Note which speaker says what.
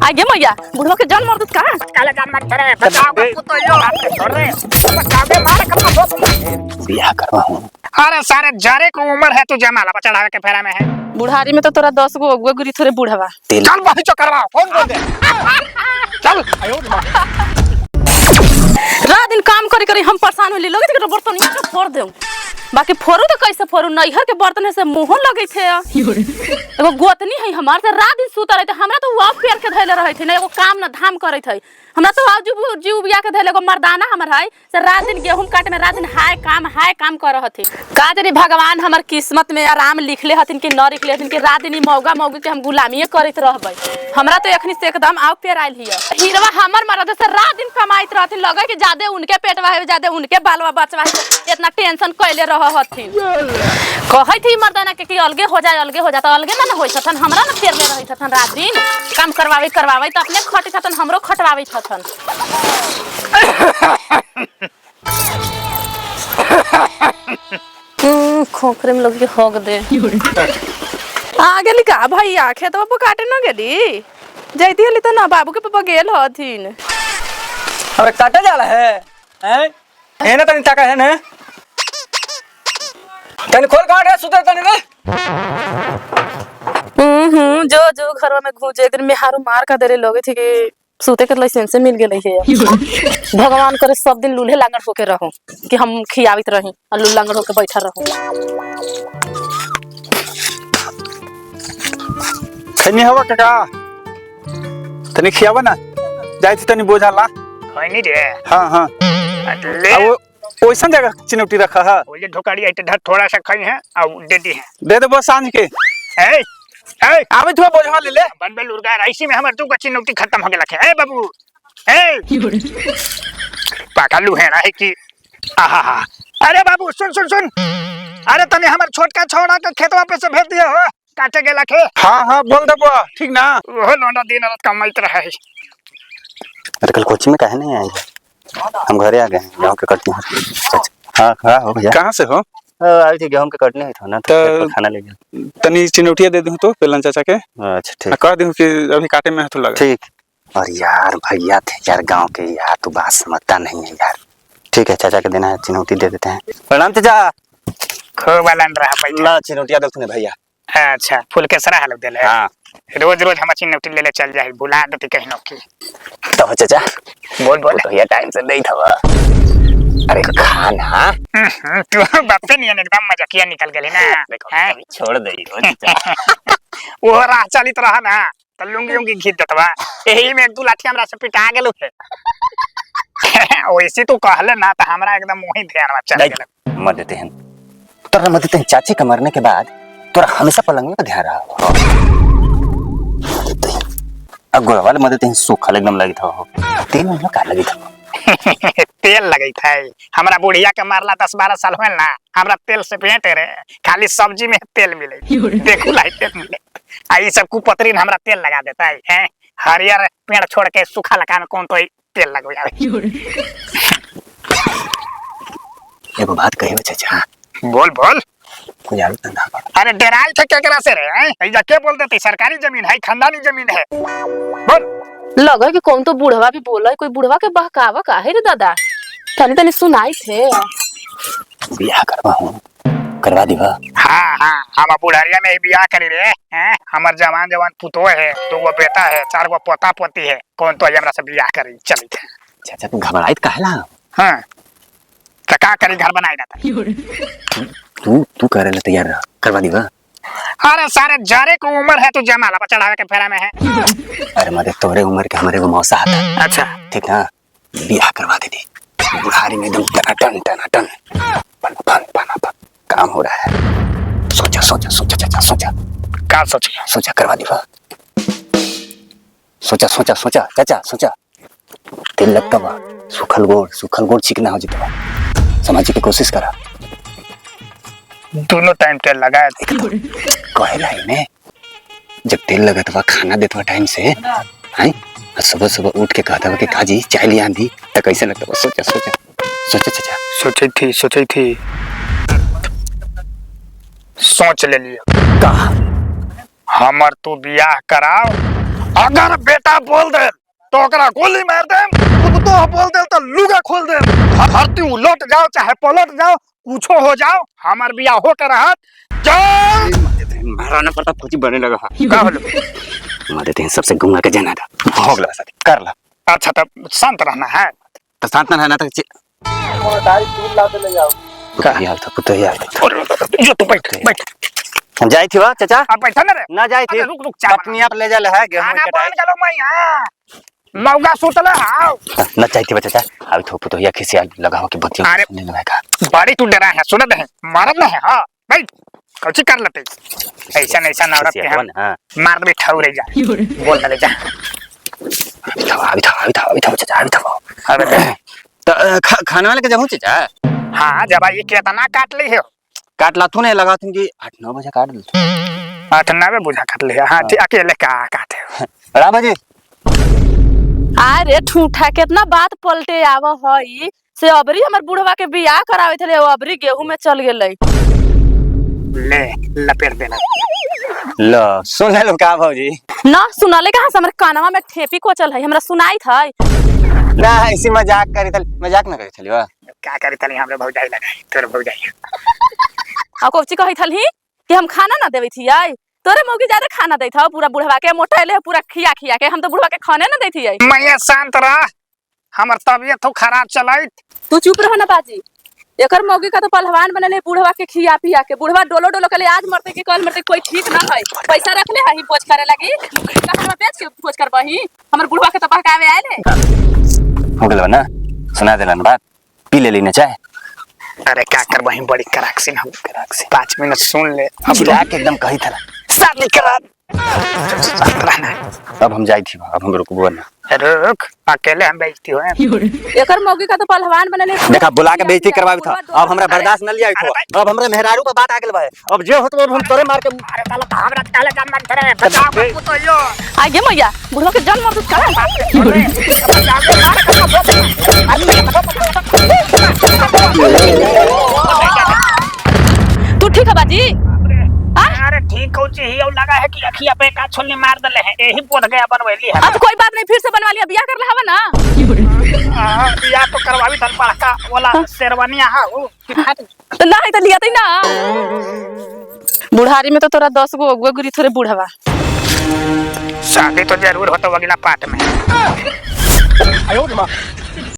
Speaker 1: आगे मैया बुढ़वा के जान मार दत का
Speaker 2: काला जान मत करे बचाओ पुतो यो छोड़ रे काबे मार कर हो
Speaker 3: बियाह करवाऊं।
Speaker 2: अरे सारे जारे को उम्र है तू जमाला पर चढ़ावे के फेरा में है।
Speaker 1: बुढ़ारी में तो तोरा 10 गो अगुआ गुरी थोड़े बुढ़वा।
Speaker 2: चल वही चो करवाओ कौन बोल दे चल
Speaker 1: रात दिन काम करे करे हम परेशान होली लगे थे बर्तन के फोड़ देऊ बाकी फोड़ू तो कैसे फोड़ू नैहर के बर्तन से मुंह लगे थे एगो गोतनी है हमार से रात दिन सुत रहे थे हमरा तो वाफ पेर के धैले रहे थे ना एगो काम ना धाम करे थे हमरा तो आजू जीव बिया के धैले एगो मर्दाना हमर है से रात दिन गेहूं काटे में रात दिन हाय काम कर रहथे का जाने भगवान हमर किस्मत में आराम लिखले हथिन कि न लिखले हथिन कि रात दिन मौगा मौगी के हम गुलामीए करत रहबै हमरा तो एखनी से एकदम आव पेर आइल हिया हीरवा हमर मरद से रात दिन कमाइत रहथिन लगे कि ज्यादा उनके पेटवा है ज्यादा उनके बालवा बचवा है इतना टेंशन कैले रह हथिन कहै थी मर्दाना के कि अलगे हो जाए तो अलगे ना होई छथन हमरा ना फेर में रही छथन रात दिन काम करवावे त अपने खटे छथन हमरो खटवावे छथन खोखरे में लग के होग दे आ गेली का भैया खेतवा पर काटे न गेली जैती हली त ना बाबू के पापा गेल हथिन
Speaker 3: अरे काटे जाला है हैं एने तनी ताका है ने तनी खोल काट है सुतर तनी रे
Speaker 1: जो घरवा में घुस एक दिन में हारू मार का देरे लोगे थे कि सूते के लाइसेंस मिल गेले है भगवान करे सब दिन लूल्हे लांगड़ होके रहो कि हम खियावित रही और लूल लांगड़ होके बैठा रहो
Speaker 3: तनी हवा काका तनी खियावा ना जाई थी तनी बोझा ला
Speaker 2: कोई नहीं रे
Speaker 3: हां
Speaker 2: ले
Speaker 3: अब ओइसन जगह चिनौटी रखा है
Speaker 2: वो ये ढोकारी है ढक थोड़ा सा खाई है और दे दी है
Speaker 3: दे दे बस सांझ के
Speaker 2: ए ए
Speaker 3: आवे तू बोझा ले ले
Speaker 2: बनबेल उर्गा राइसी में हमर तू का चिनौटी खत्म हो गेला है ए बाबू ए पाकालू है ना है कि आहा अरे बाबू सुन अरे तने हमर छोटका छोड़ा के खेतवा पे से भेज दिए हो काटे गेला के
Speaker 3: हां बोल दे बुआ ठीक ना
Speaker 2: वो लोंडा दिन रात कमाइत रहा है।
Speaker 3: अरे कल कोचिंग में काहे नहीं आए हम घरे आ गए गांव के कटनी हां हो भैया कहां से हो आई थी गेहूं के कटने है था ना तो खाना ले गया तनी चिनौटिया दे दूं तो पेलन चाचा के अच्छा ठीक कह दूं कि अभी काटे में हाथ लगा ठीक और यार भैया थे यार गांव के यार तू बात समझता नहीं है यार ठीक है चाचा के देना है चिनौटी दे देते हैं प्रणाम चाचा
Speaker 2: खूब आनंद रहा
Speaker 3: भैया चिनौटिया दो तूने भैया
Speaker 2: अच्छा फूल के सरा हलक देले हां रोज हम चिनौटी ले चल जाए भुला देती कहीं न की
Speaker 3: तो चाचा
Speaker 2: बोल
Speaker 3: तो ये टाइम से नहीं था अरे खाना
Speaker 2: तू बापे नहीं एकदम मजाकिया निकल गेली ना हैं
Speaker 3: छोड़ दे
Speaker 2: वो राह चलित रहा ना त लुंगी घीच देतवा एही में एक दू लाठी हमरा से पिटा गेलो है ओइसे तो कहले ना त हमरा एकदम वही ध्यान चल गेल
Speaker 3: मत देते हैं तोरा मत देते हैं चाची के मरने के बाद तोरा हमेशा पलंग में ध्यान रहा अब गोवाल मत देते हैं सूखा एकदम लगी था तेल में का लगी था
Speaker 2: तेल लगी था हमरा बुढ़िया के मारला 10-12 साल होल ना हमरा तेल से पेट रे खाली सब्जी में तेल मिले देखू लाई तेल मिले आ ई सब कुपतरी ने हमरा तेल लगा देता है हरियर पेड़ छोड़ के सूखा लगा में कौन तो तेल लगवावे
Speaker 3: एगो बात कहियो चाचा
Speaker 2: बोल
Speaker 3: यार धंधा
Speaker 2: अरे डराई थे केकरा से रे ऐजा के बोल देती सरकारी जमीन है खानदानी जमीन है बोल
Speaker 1: लगा कि कौन तो बुढ़वा भी बोला है कोई बुढ़वा के बहकावा काहे रे दादा तनी सुनाई थे
Speaker 3: बियाह करवा दीवा
Speaker 2: हां हम बुढ़ारिया में बियाह करी रे हैं हमर जवान पुतो है 2 गो बेटा है 4 गो पोता पोती है कौन तो हमरा से बियाह करी चली थे
Speaker 3: चाचा तू घबराइत काहेला
Speaker 2: हां त का करी घर बनाई ना
Speaker 3: तू करे ले तैयार रह करवा दीवा
Speaker 2: अरे सारे जारे को उम्र है तू जमाला पर चढ़ावे के फेरा में है
Speaker 3: अरे मरे तोरे उम्र के हमारे को मौसा आता
Speaker 2: अच्छा
Speaker 3: ठीक ना बियाह करवा दे बुढ़ारी में एकदम टन पन काम हो रहा है सोचा चाचा
Speaker 2: का
Speaker 3: सोचा करवा दीवा सोचा चाचा तेल लगता बा सूखल गोड़ चिकना हो जितवा समझ के कोशिश करा
Speaker 2: दोनों टाइम तेल लगाए
Speaker 3: कहेला इने जब तेल लगत बा खाना देत बा टाइम से हैं सुबह उठ के कहता कि काजी चाय ले आंधी त कैसे लगता बा सोचा चाचा
Speaker 2: सोची थी सोच ले लियो
Speaker 3: का
Speaker 2: हमर तू बियाह कराओ अगर बेटा बोल दे तो ओकरा गोली मार दे, कुत्तो बोल दे तो लुगा खोल दे। धरती उलट जाओ चाहे पलट जाओ, कुछो हो जाओ, हमार बियाह हो के रहत। जाओ
Speaker 3: मारा ना पड़ता फौजी बने लगा।
Speaker 2: का होलो?
Speaker 3: मार देते हैं सबसे गुंगा के जाना था। हो गया शादी कर ला।
Speaker 2: अच्छा तब शांत रहना है।
Speaker 3: तो शांत ना रहना तो
Speaker 4: दाई दूध लाते ले जाओ।
Speaker 3: का यार था पुत्र यार
Speaker 2: जो तू बैठ बैठ।
Speaker 3: जाई थी वा चाचा
Speaker 2: अब बैठा ना रे।
Speaker 3: ना जाई थी।
Speaker 2: रुक रुक चाय
Speaker 3: अपनी आप ले जाले है गेहूं
Speaker 2: खाना
Speaker 3: कटाई
Speaker 2: बन गलो मैं हां मौगा सुतला हां।
Speaker 3: ना जाई थी चाचा अब तो पुत्र या खिसिया लगाओ के बत्तियों
Speaker 2: अरे
Speaker 3: नहीं लगाएगा।
Speaker 2: बड़ी तू डरा है सुन दे मारत ना है हां बैठ कौची कर लेते ऐसा ऐसा औरत के हम मार दे ठौरे जा बोल दे जा
Speaker 3: अभी था चाचा अभी था।
Speaker 2: अबे
Speaker 3: तो खाने वाले के जाऊं चाचा।
Speaker 2: हां जब ये केतना काट ली है
Speaker 3: काट ला तू नहीं लगा तुम कि 8-9 बजे काट दे।
Speaker 2: 8-9 बुझा काट ली है। हां अकेले का काटे
Speaker 3: रामा जी।
Speaker 1: अरे ठूठा कितना बात पलटे आवा हई से अबरी हमर बुढ़वा के बियाह करावे थे अबरी गेहूं में चल गेलै।
Speaker 2: ले लपेट देना
Speaker 3: लो सुन ले लो का भौजी
Speaker 1: ना सुनाले कहां से हमर कानवा में ठेपी कोचल है हमरा सुनाई थई
Speaker 3: ना ऐसी मजाक करी थल मजाक ना करी थली वा
Speaker 2: का करी तनी हमरे भौजाई लगाई तोर भौजाई
Speaker 1: आ कोची कहि थलही कि हम खाना ना देवी थी आई तोरे मौगी ज्यादा खाना देत ह पूरा बुढ़वा के मोटाइले पूरा खिया खिया के हम तो बुढ़वा के खाने ना देती आई।
Speaker 2: मैं शांत रह हमर तबीयत तो खराब चलाई।
Speaker 1: तू चुप रह ना बाजी एकर मौगी का तो पहलवान बनले बुढ़वा के खिया पिया के बुढ़वा डोलो डोलो के आज मरते के कल मरते कोई ठीक ना है। पैसा रख ले हही भोज करे लगी कहां बेच के भोज करबही हमर बुढ़वा के तो बहकावे आइले
Speaker 3: हो गेल ना सुना देलन बात पी ले लेना चाहे।
Speaker 2: अरे क्या कर वही बड़ी कराक्सिन हम कराक्सिन 5 मिनट सुन ले
Speaker 3: अब जाके एकदम कही था
Speaker 2: शादी करा।
Speaker 3: अब हम जाई थी अब हम रुकबो ना
Speaker 2: रुक अकेले हम बेइज्जती हो
Speaker 1: एकर मौगी का तो पहलवान बनले
Speaker 3: देखा बुला के बेइज्जती करवाई था। अब हमरा बर्दाश्त न लिया था। अब हमरा मेहरारू पे बात आ गेल भाई अब जे होत अब हम तोरे मार के
Speaker 2: अरे साला तो हमरा काले जान मन करे बताओ मत तो यो
Speaker 1: आगे मैया बुढ़वा के जन्म मत करा तू ठीक है बाजी।
Speaker 2: अरे ठीक हो ची हियो लगा है कि अखिया पे का छोलनी मार दले है यही पोत गया बनवेली है।
Speaker 1: अब कोई बात नहीं फिर से बनवा लिया बियाह कर ले हवा ना
Speaker 2: हां बियाह तो करवावी तन पड़का वाला शेरवानिया हां वो
Speaker 1: तो नहीं तो लिया ना बुढ़ारी में तो तोरा 10 गो गुरी थोड़े बुढ़वा
Speaker 2: शादी तो जरूर होता अगला पार्ट में।